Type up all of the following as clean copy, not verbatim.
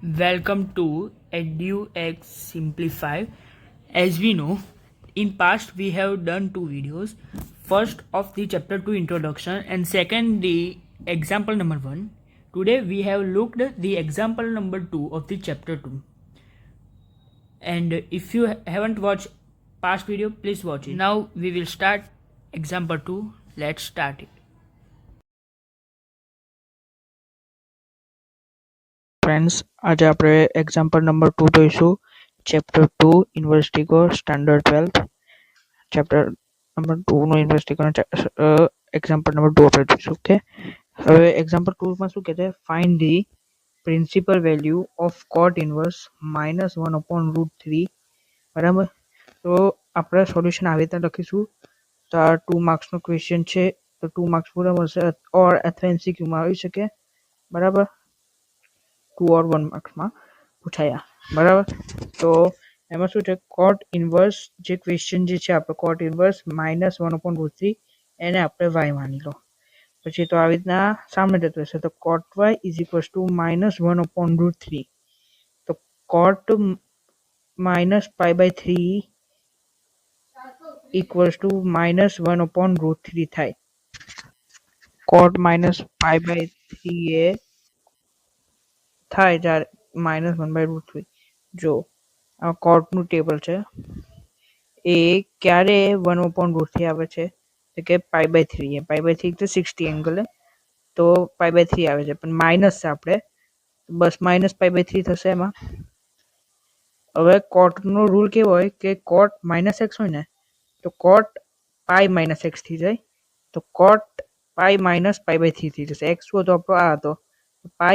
Welcome to EduX Simplify. As we know, in past we have done two videos. First of the chapter 2 introduction and second the example number 1. Today we have looked at the example number 2 of the chapter 2. And if you haven't watched past video, please watch it. Now we will start example 2. Let's start it. Friends આજે આપણે example number 2 જોઈશું chapter 2 ઇન્વેસ્ટિગો standard 12th chapter number 2 નો ઇન્વેસ્ટિગો example number 2 આપણે જોઈશું okay હવે example 2 માં શું કહે છે find the principal value of coat inverse -1/√3 બરાબર તો આપણે સોલ્યુશન આવી રીતે લખીશું તો આ 2 માર્ક્સનો ક્વેશ્ચન છે તો 2 માર્ક્સ પૂરા મળશે ઓર અથવા એમસીક્યુમાં આવી શકે બરાબર 2 और 1 માર્ક્સમાં પૂછાયા બરાબર તો એમાં શું છે કોટ ઇન્વર્સ જે ક્વેશ્ચન જે છે આપણે કોટ ઇન્વર્સ -1/√3 એને આપણે y માની લો પછી તો આવી રીતના સામે જતું રહેશે તો કોટ y -1/√3 તો કોટ -π/3 -1/√3 થાય કોટ -π/3 એ થાય જ્યારે -1/√3 જો આ કોટનું ટેબલ છે એ ક્યારે 1/√3 આવે છે તો કે π/3 π/3 તો 60 એંગલ તો π/3 આવે છે પણ માઇનસ છે આપણે બસ -π/3 થશે એમાં હવે કોટનો રૂલ કેવો હોય કે કોટ -x હોય ને તો કોટ π - x થઈ જાય તો કોટ π - π/3 થઈ જશે x હતો આપણો આ હતો π -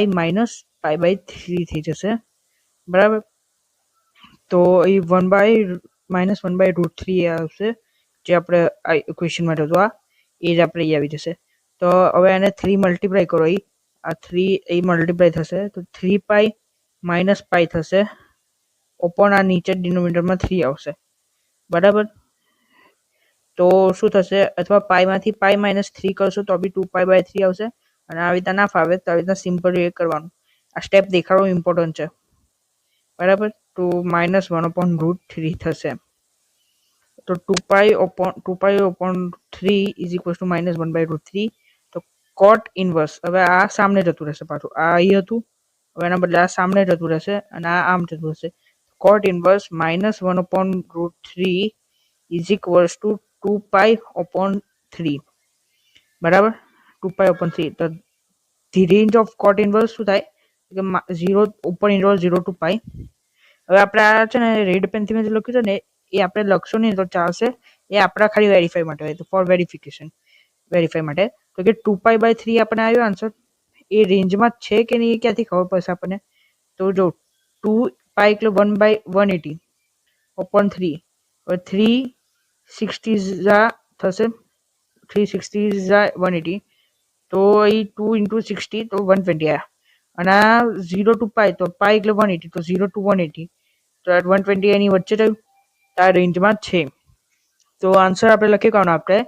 π/3 થઈ જશે બરાબર તો એ -1/√3 આવશે જે આપણે ક્વેશ્ચનમાં હતું આ એ જ આપણે આવી જશે તો હવે એને 3 મલ્ટીપ્લાય કરો આ 3 એ મલ્ટીપ્લાય થશે તો 3π - π થશે ઓપન આ નીચે ડિનોમિનેટરમાં 3 આવશે બરાબર તો શું થશે અથવા π માંથી π - 3 કરશો તો બી 2π/3 આવશે અને આવી રીતના ના ફાવે તો આવી રીતના સિમ્પલ એ કરવાનું આ સ્ટેપ દેખાડવો ઇમ્પોર્ટન્ટ છે બરાબર તો -1/√3 થશે તો 2π/3 -1/√3 તો કોટ ઇન્વર્સ હવે આ સામને જતું રહેશે પાછું આ અહીં હતું હવે એના બદલે આ સામને જતું રહેશે અને આ આમ જતું રહેશે કોટ ઇન્વર્સ -1/√3 2π/3 બરાબર 2π/3 તો the range of coat inverse શું થાય કે 0 ઓપન ઇન્ટરવલ 0 to π હવે આપણે આ છે ને રેડ પેનથી મેં જે લખ્યું છે ને એ આપણે લખશો નહીં તો ચાલશે એ આપણા ખાલી વેરીફાઈ માટે હોય તો ફોર વેરીફાઈ માટે તો કે 2π/3 આપણે આવ્યો આન્સર એ રેન્જમાં છે કે નહીં એ ક્યાંથી ખબર પડશે આપણને તો જો 2π એટલે 1/180 ઓપન 3 હવે 360 થશે 360 180 તો એ 2 × 60 તો 120 આવ્યા અને આ 0 to π તો π એટલે 180 તો 0 to 180 તો 120 એની વચ્ચે થયું આ રેન્જમાં છે તો આન્સર આપણે લખી કાઢવાનું આપણે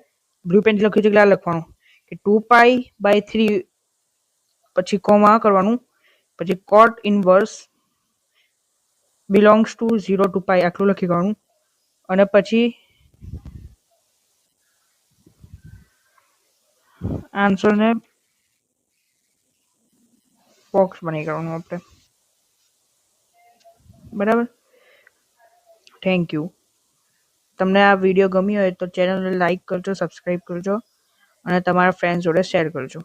બ્લુ પેનથી લખ્યું છે એટલે આ લખવાનું કે 2π/3 પછી કોમા કરવાનું પછી કોટ ઇન્વર્સ બિલોંગ્સ ટુ 0 to π આટલું લખી કાઢવાનું અને પછી આન્સરને બોક્સ બનાવી કાઢવાનું આપણે બરાબર થેન્ક યુ તમને આ વિડીયો ગમ્યો હોય તો ચેનલને લાઈક કરજો સબસ્ક્રાઈબ કરજો અને તમારા ફ્રેન્ડ્સ જોડે શેર કરજો